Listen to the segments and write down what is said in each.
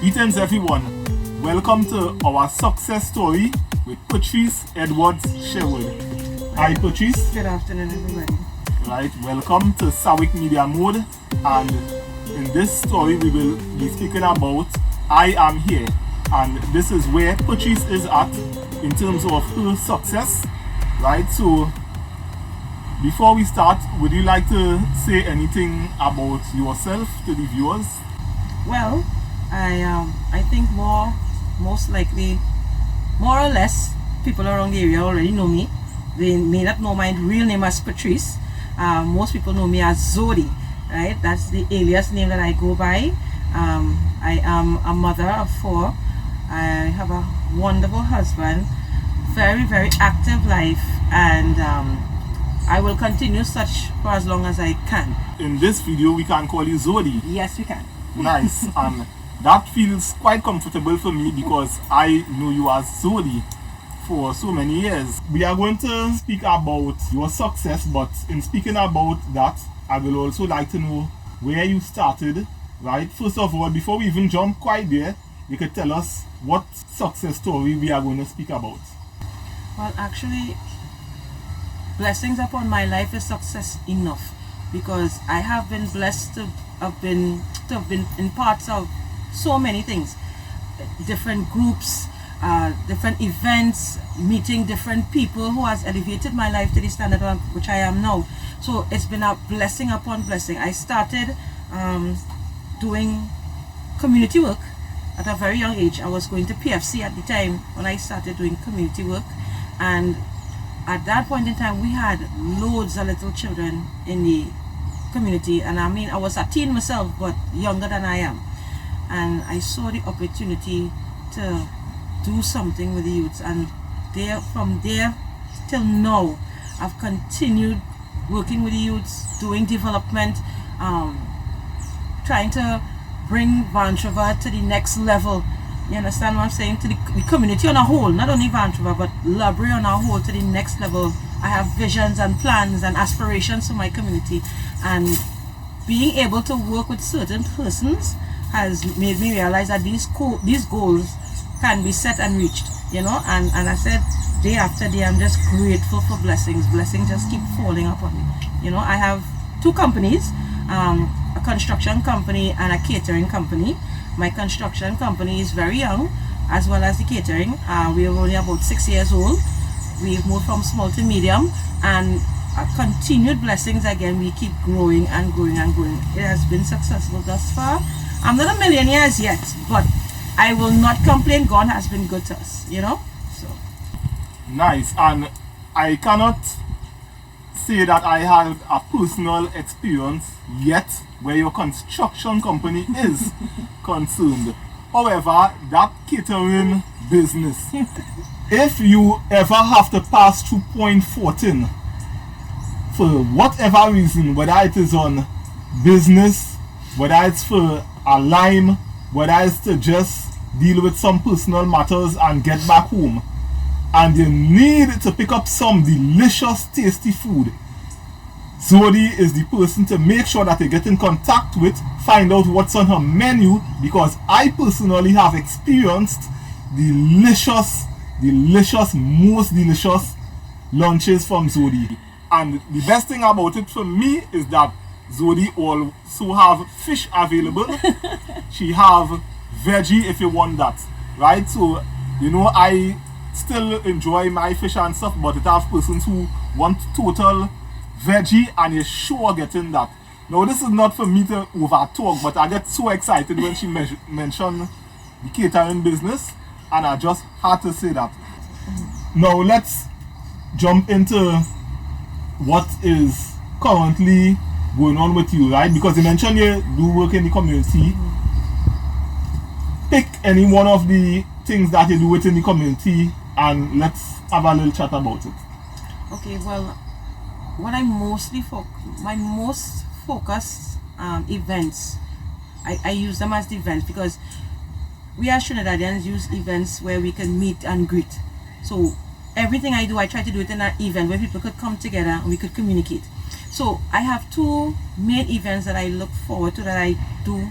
Greetings everyone, welcome to our success story with Patrice Edwards-Sharewood. Hi Patrice. Good afternoon everybody. Right, welcome to Sawick Media Mode, and in this story we will be speaking about I Am Here, and this is where Patrice is at in terms of her success. Right, so before we start, would you like to say anything about yourself to the viewers? Well, I think most likely, more or less, people around the area already know me. They may not know my real name as Patrice. Most people know me as Zody, right? That's the alias name that I go by. I am a mother of 4. I have a wonderful husband, very, very active life, and I will continue such for as long as I can. In this video, we can call you Zody. Yes, we can. Nice, and that feels quite comfortable for me because I know you as Zody for so many years. We are going to speak about your success, but in speaking about that, I will also like to know where you started, right? First of all, before we even jump quite there, you could tell us what success story we are going to speak about. Well, actually, blessings upon my life is success enough, because I have been blessed to have been in parts of so many things, different groups, different events, meeting different people who has elevated my life to the standard of which I am now. So it's been a blessing upon blessing. I started doing community work at a very young age. I was going to PFC at the time when I started doing community work, and at that point in time we had loads of little children in the community, and I mean I was a teen myself but younger than I am, and I saw the opportunity to do something with the youths, and from there till now I've continued working with the youths, doing development, trying to bring Vancouver to the next level. You understand what I'm saying? To the community on a whole, not only Vancouver but Brea on a whole, to the next level. I have visions and plans and aspirations for my community, and being able to work with certain persons has made me realize that these goals can be set and reached, you know. And I said, day after day, I'm just grateful for blessings. Blessings just keep falling upon me. You know, I have 2 companies, a construction company and a catering company. My construction company is very young, as well as the catering. We are only about 6 years old. We've moved from small to medium, and continued blessings again. We keep growing and growing and growing. It has been successful thus far. I'm not a millionaire as yet, but I will not complain. God has been good to us, you know. So nice, and I cannot say that I had a personal experience yet where your construction company is concerned. However, that catering business, if you ever have to pass through point 14 for whatever reason, whether it is on business, whether it's for a lime, whether it's to just deal with some personal matters and get back home, and you need to pick up some delicious tasty food, Zody is the person to make sure that you get in contact with, find out what's on her menu, because I personally have experienced delicious, most delicious lunches from Zody. And the best thing about it for me is that Zody also have fish available. She have veggie if you want that, right? So, you know, I still enjoy my fish and stuff, but it have persons who want total veggie, and you're sure getting that. Now, this is not for me to over talk, but I get so excited when she mentioned the catering business, and I just had to say that. Now, let's jump into what is currently going on with you, right? Because you mentioned you do work in the community. Pick any one of the things that you do within the community, and let's have a little chat about it. okay, well, what I mostly my most focused events, I use them as the events, because we as Trinidadians use events where we can meet and greet. So everything I do, I try to do it in an event where people could come together and we could communicate. So I have 2 main events that I look forward to, that I do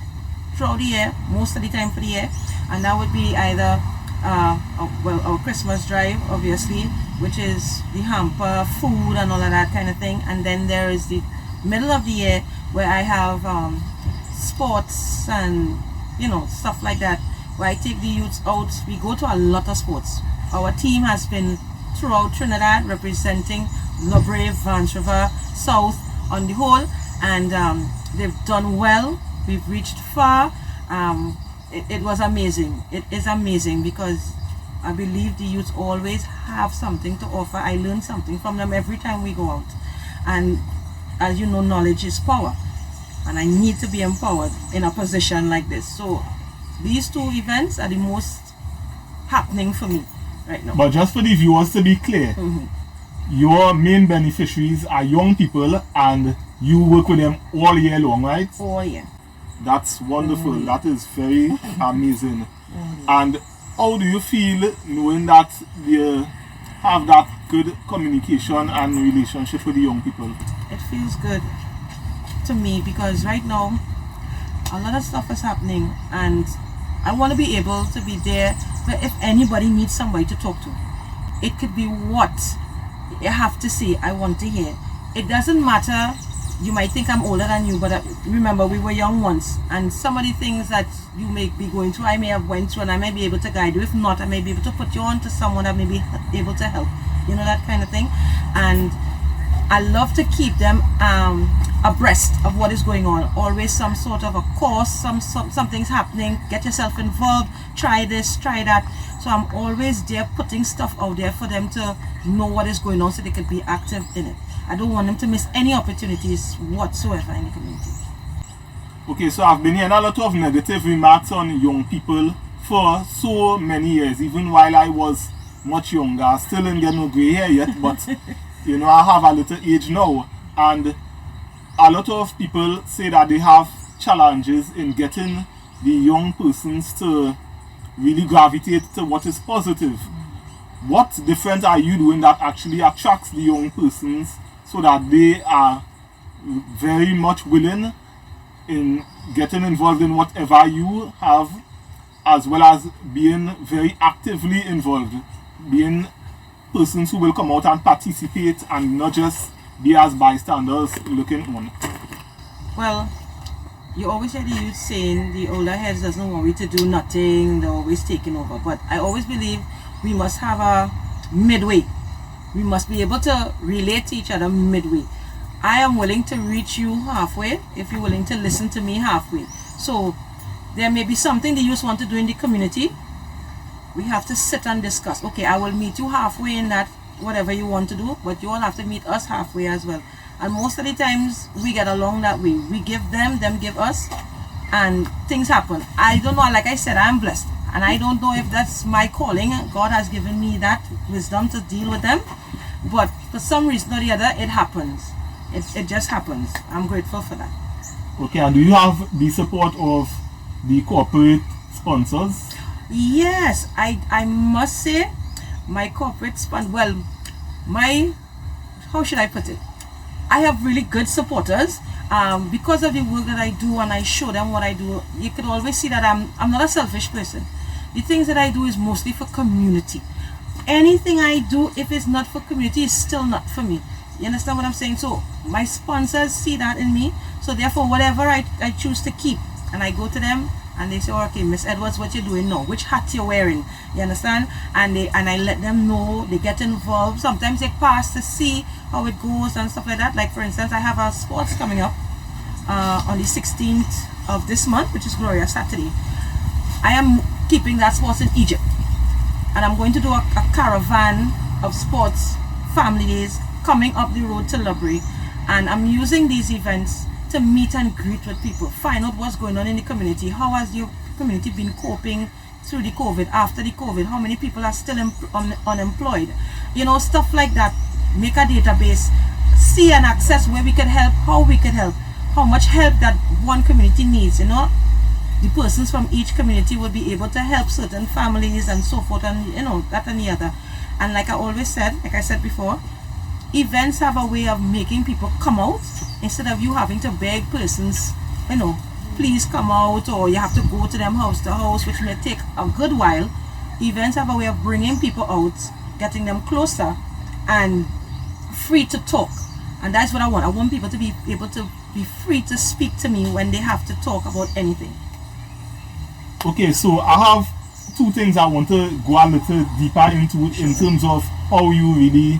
throughout the year, most of the time for the year, and that would be either our Christmas drive, obviously, which is the hamper, food, and all of that kind of thing, and then there is the middle of the year where I have sports and stuff like that, where I take the youths out. We go to a lot of sports. Our team has been throughout Trinidad representing Brea, Vance River, South on the whole, and they've done well. We've reached far. It was amazing. It is amazing because I believe the youths always have something to offer. I learn something from them every time we go out, and as you know, knowledge is power, and I need to be empowered in a position like this. So these two events are the most happening for me right now. But just for the viewers to be clear, your main beneficiaries are young people and you work with them all year long, right? All year. That's wonderful. That is very amazing. And how do you feel knowing that you have that good communication and relationship with the young people? It feels good to me because right now a lot of stuff is happening, and I want to be able to be there. But if anybody needs somebody to talk to, it could be what you have to say. I want to hear. It doesn't matter. You might think I'm older than you, but remember we were young once, and some of the things that you may be going through, I may have went through, and I may be able to guide you. If not, I may be able to put you on to someone that may be able to help. That kind of thing. And I love to keep them abreast of what is going on. Always some sort of a course, something's happening. Get yourself involved. Try this, try that. So I'm always there putting stuff out there for them to know what is going on, so they can be active in it. I don't want them to miss any opportunities whatsoever in the community. Okay, so I've been hearing a lot of negative remarks on young people for so many years, even while I was much younger. I still didn't get no grey hair yet, but I have a little age now, and a lot of people say that they have challenges in getting the young persons to really gravitate to what is positive. What different are you doing that actually attracts the young persons so that they are very much willing in getting involved in whatever you have, as well as being very actively involved, being persons who will come out and participate and not just be as bystanders looking on? Well, you always hear the youth saying the older heads doesn't want me to do nothing, they're always taking over. But I always believe we must have a midway. We must be able to relate to each other midway. I am willing to reach you halfway if you're willing to listen to me halfway. So there may be something the youth want to do in the community. We have to sit and discuss. Okay, I will meet you halfway in that, whatever you want to do, but you all have to meet us halfway as well. And most of the times we get along that way. We give them give us, and things happen. I don't know, like I said, I'm blessed, and I don't know if that's my calling. God has given me that wisdom to deal with them, but for some reason or the other, it happens. It just happens. I'm grateful for that. Okay, and do you have the support of the corporate sponsors? Yes, I must say my corporate how should I put it? I have really good supporters because of the work that I do, and I show them what I do. You can always see that I'm not a selfish person. The things that I do is mostly for community. Anything I do, if it's not for community, is still not for me. You understand what I'm saying? So my sponsors see that in me. So therefore, whatever I choose to keep, and I go to them and they say, oh, okay, Miss Edwards, what you doing now? Which hat you're wearing? You understand? And I let them know. They get involved. Sometimes they pass to see how it goes and stuff like that. Like for instance, I have a sports coming up on the 16th of this month, which is Gloria Saturday. I am keeping that sports in Egypt, and I'm going to do a caravan of sports family days coming up the road to Brea, and I'm using these events to meet and greet with people, find out what's going on in the community. How has your community been coping through the COVID, after the COVID? How many people are still unemployed? Stuff like that. Make a database, see and access where we can help, how we can help, how much help that one community needs. The persons from each community will be able to help certain families and so forth, and that and the other. And like I said before, events have a way of making people come out instead of you having to beg persons, please come out, or you have to go to them house to house, which may take a good while. Events have a way of bringing people out, getting them closer and free to talk. And that's what I want. I want people to be able to be free to speak to me when they have to talk about anything. Okay, so I have two things I want to go a little deeper into in terms of how you really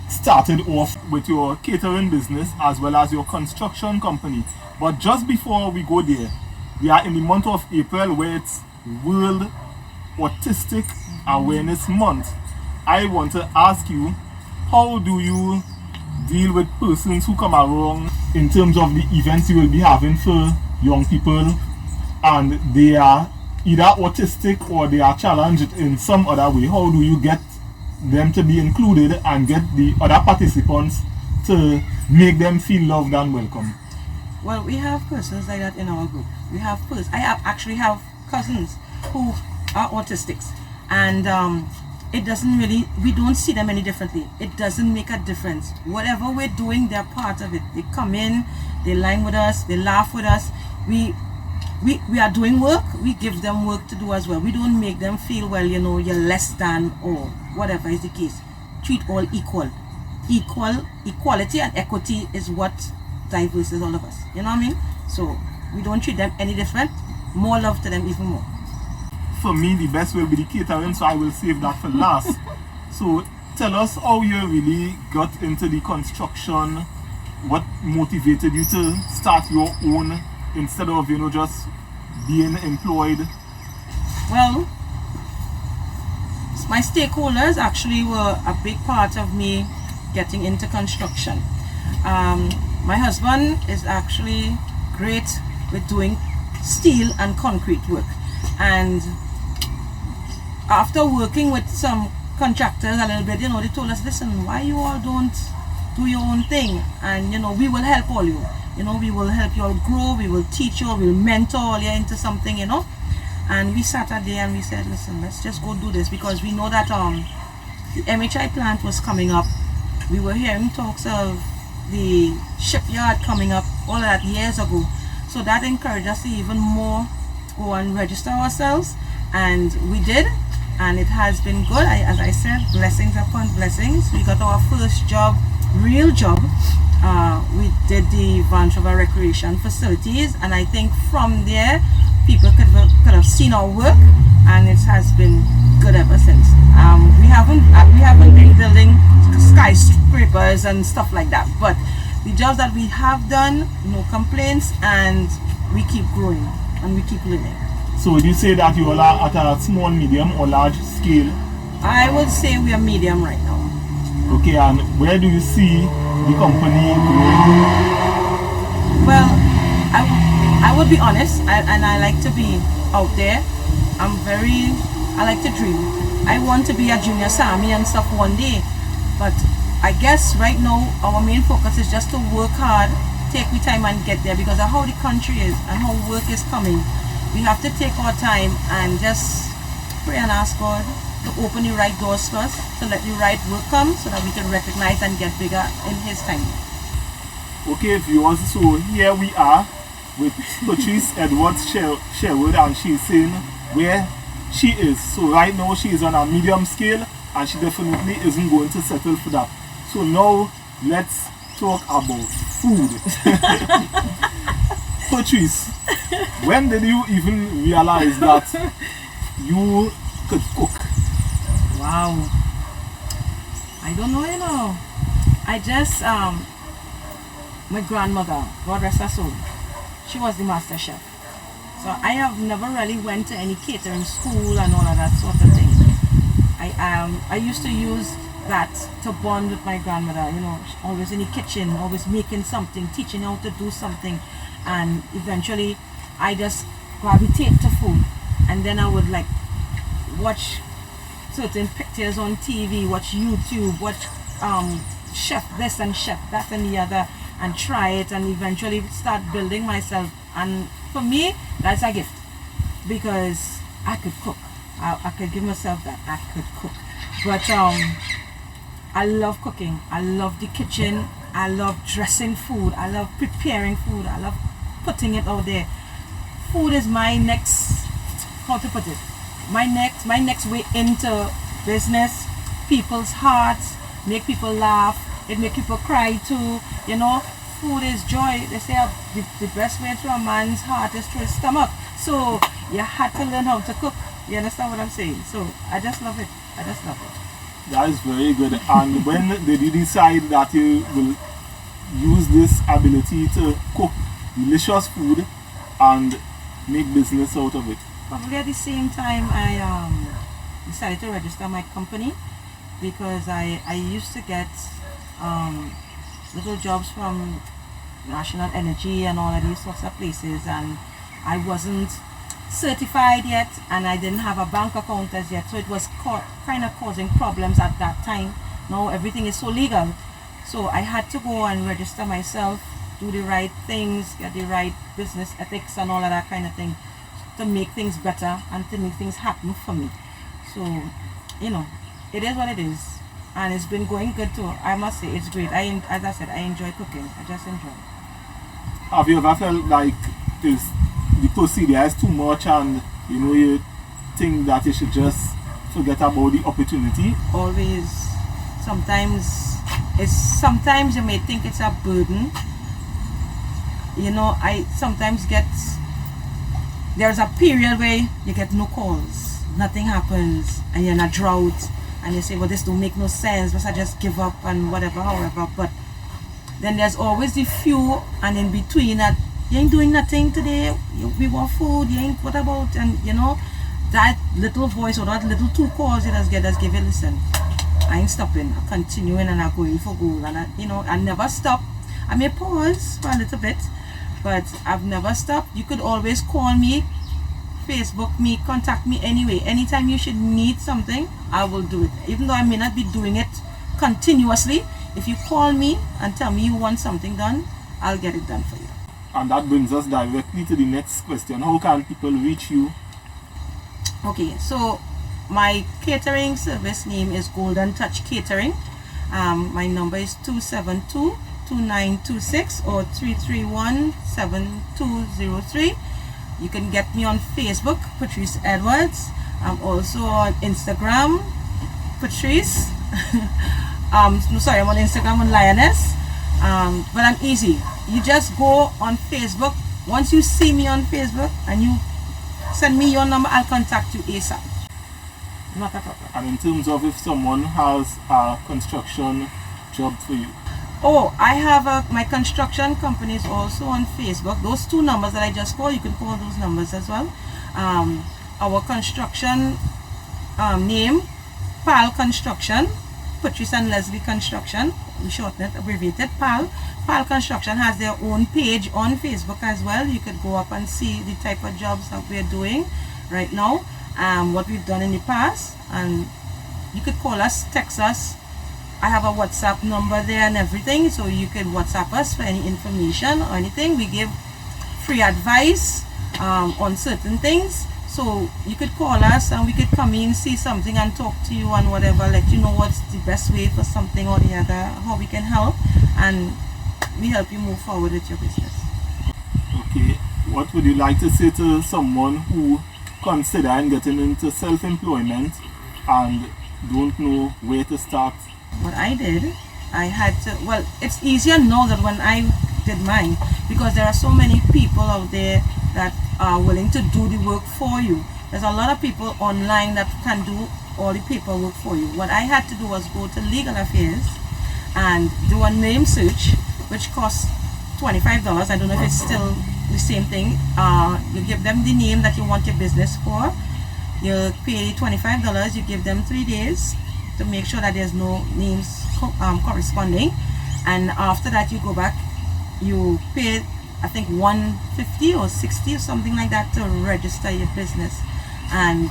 started off with your catering business as well as your construction company. But just before we go there, we are in the month of April, where it's World Autistic Awareness Month. I want to ask you, how do you deal with persons who come along in terms of the events you will be having for young people, and they are either autistic or they are challenged in some other way? How do you get them to be included and get the other participants to make them feel loved and welcome? Well, we have persons like that in our group. Actually have cousins who are autistics, and it doesn't really, we don't see them any differently. It doesn't make a difference. Whatever we're doing, they're part of it. They come in, they line with us, they laugh with us. We are doing work, we give them work to do as well. We don't make them feel, well, you know, you're less than, or whatever is the case. Treat all equal. Equality and equity is what diverses all of us. You know what I mean? So we don't treat them any different. More love to them, even more. For me, the best will be the catering, so I will save that for last. So tell us how you really got into the construction. What motivated you to start your own instead of, you know, just being employed? Well, my stakeholders actually were a big part of me getting into construction. My husband is actually great with doing steel and concrete work, and after working with some contractors a little bit, you know, they told us, listen, why you all don't do your own thing, and, you know, we will help all you. You know, we will help you all grow, we will teach you, we will mentor all you into something, you know. And we sat a day and we said, listen, let's just go do this, because we know that the MHI plant was coming up. We were hearing talks of the shipyard coming up, all of that years ago. So that encouraged us to even more go and register ourselves, and we did, and it has been good. As I said, blessings upon blessings. We got our first job, real job. We did the Vance recreation facilities, and I think from there people could have seen our work, and it has been good ever since. We haven't been building skyscrapers and stuff like that, but the jobs that we have done, no complaints, and we keep growing and we keep living. So would you say that you all are at a small, medium or large scale? I would say we are medium right now. Okay, and where do you see the company growing? Well, I would be honest, and I like to be out there. I like to dream. I want to be a junior Sammy and stuff one day, but I guess right now our main focus is just to work hard, take the time and get there, because of how the country is and how work is coming. We have to take our time and just pray and ask God to open the right doors for us, to let the right work come, so that we can recognize and get bigger in His time. Okay, viewers, so here we are with Patrice Edwards-Sharewood, and she's saying where she is. So right now she is on a medium scale, and she definitely isn't going to settle for that. So now let's talk about food. Patrice, when did you even realize that you could cook? Wow. I don't know, you know. I just, my grandmother, God rest her soul, she was the master chef. So I have never really went to any catering school and all of that sort of thing. I used to use that to bond with my grandmother, you know, always in the kitchen, always making something, teaching how to do something. And eventually I just gravitate to food, and then I would like watch certain pictures on TV, watch YouTube, watch chef this and chef that and the other, and try it, and eventually start building myself. And for me, that's a gift, because I could cook. I could give myself that I could cook. But I love cooking. I love the kitchen. I love dressing food. I love preparing food. I love putting it out there. food is my next, how to put it, my next way into business, people's hearts, make people laugh, it make people cry too, you know. Food is joy. They say the best way to a man's heart is through his stomach. So you had to learn how to cook. You understand what I'm saying? So I just love it. I just love it. That is very good. And when did you decide that you will use this ability to cook delicious food and make business out of it? Probably at the same time I decided to register my company, because I used to get little jobs from National Energy and all of these sorts of places, and I wasn't certified yet, and I didn't have a bank account as yet, so it was kind of causing problems at that time. Now everything is so legal, so I had to go and register myself, do the right things, get the right business ethics and all of that kind of thing, to make things better and to make things happen for me. So, you know, it is what it is, and it's been going good too. I must say it's great. As I said, I enjoy cooking. I just enjoy it. Have you ever felt like the procedure is too much and you think that you should just forget about the opportunity? Always. Sometimes you may think it's a burden. You know, I sometimes there's a period where you get no calls, nothing happens, and you're in a drought, and you say, well, this don't make no sense, but I just give up and whatever, however. But then there's always the few and in between that you ain't doing nothing today, we want food, you ain't, what about, and you know, that little voice or that little two calls you just give you, listen, I ain't stopping, I'm continuing and I'm going for goal, and I never stop. I may pause for a little bit, but I've never stopped. You could always call me, Facebook me, contact me anyway. Anytime you should need something, I will do it. Even though I may not be doing it continuously, if you call me and tell me you want something done, I'll get it done for you. And that brings us directly to the next question. How can people reach you? Okay, so my catering service name is Golden Touch Catering. My number is 272-2926 or 331-7203. You can get me on Facebook, Patrice Edwards. I'm also on Instagram, Patrice. I'm on Instagram on Lioness. But I'm easy. You just go on Facebook. Once you see me on Facebook and you send me your number, I'll contact you ASAP. Not a problem. And in terms of if someone has a construction job for you? Oh, I have my construction company is also on Facebook. Those two numbers that I just called, you can call those numbers as well. Our construction name, PAL Construction, Patrice and Leslie Construction. We shorten it, abbreviated PAL. PAL Construction has their own page on Facebook as well. You could go up and see the type of jobs that we're doing right now, what we've done in the past, and you could call us, text us. I have a WhatsApp number there and everything, so you can WhatsApp us for any information or anything. We give free advice on certain things, so you could call us and we could come in, see something and talk to you and whatever, let you know what's the best way for something or the other, how we can help, and we help you move forward with your business. Okay, what would you like to say to someone who considering getting into self-employment and don't know where to start? What I did, I had to, well, it's easier now than when I did mine, because there are so many people out there that are willing to do the work for you. There's a lot of people online that can do all the paperwork for you. What I had to do was go to Legal Affairs and do a name search, which costs $25. I don't know if it's still the same thing. You give them the name that you want your business for. You pay $25. You give them 3 days to make sure that there's no names corresponding, and after that you go back, you pay I think $150 or $60 or something like that to register your business, and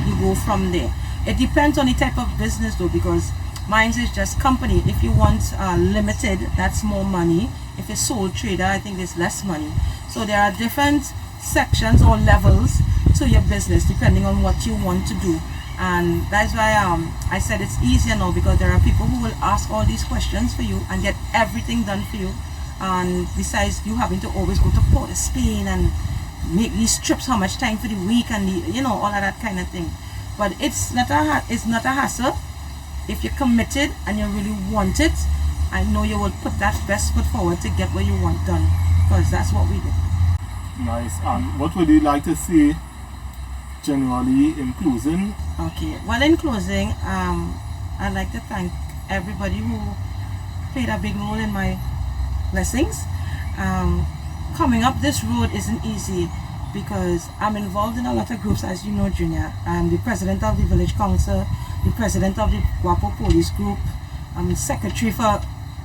you go from there. It depends on the type of business though, because mine is just company. If you want limited, that's more money. If it's sole trader, I think there's less money. So there are different sections or levels to your business depending on what you want to do. And that's why I said it's easier now, because there are people who will ask all these questions for you and get everything done for you, and besides you having to always go to Port of Spain and make these trips how much time for the week and all of that kind of thing. But it's not a hassle. If you're committed and you really want it, I know you will put that best foot forward to get what you want done, because that's what we did. Nice. And what would you like to say generally in closing? Okay, well, in closing, I'd like to thank everybody who played a big role in my blessings. Coming up this road isn't easy because I'm involved in a lot of groups, as you know, Junior. I'm the president of the village council, the president of the Guapo police group, I'm the secretary for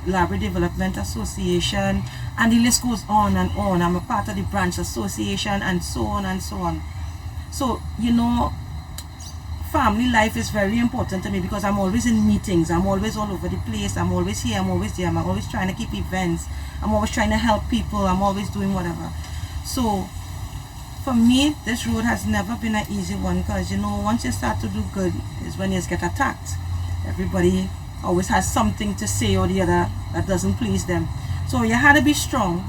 Library Development Association, and the list goes on and on. I'm a part of the branch association, and so on and so on. So, family life is very important to me because I'm always in meetings, I'm always all over the place, I'm always here, I'm always there, I'm always trying to keep events, I'm always trying to help people, I'm always doing whatever. So for me, this road has never been an easy one, because once you start to do good is when you get attacked. Everybody always has something to say or the other that doesn't please them. So you had to be strong,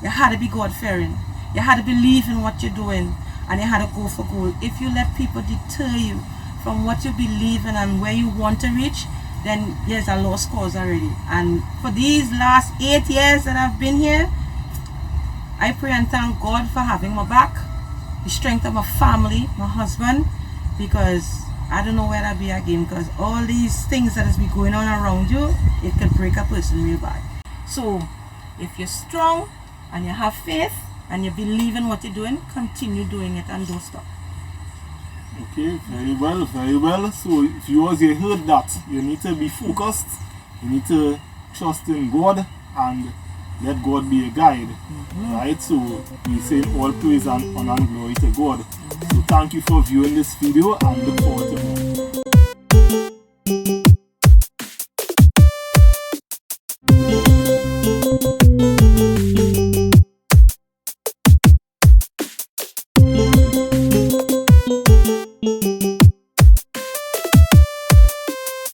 you had to be God-fearing, you had to believe in what you're doing, and you had to go for gold. If you let people deter you from what you believe in and where you want to reach, then there's a lost cause already. And for these last 8 years that I've been here, I pray and thank God for having my back, the strength of my family, my husband, because I don't know where I'll be again, because all these things that has been going on around you, it can break a person real bad. So if you're strong and you have faith and you believe in what you're doing, continue doing it and don't stop. Okay, very well, very well. So viewers, you heard that. You need to be focused, you need to trust in God and let God be a guide. Right? So we say all praise and honor and glory to God. So thank you for viewing this video and look forward to more.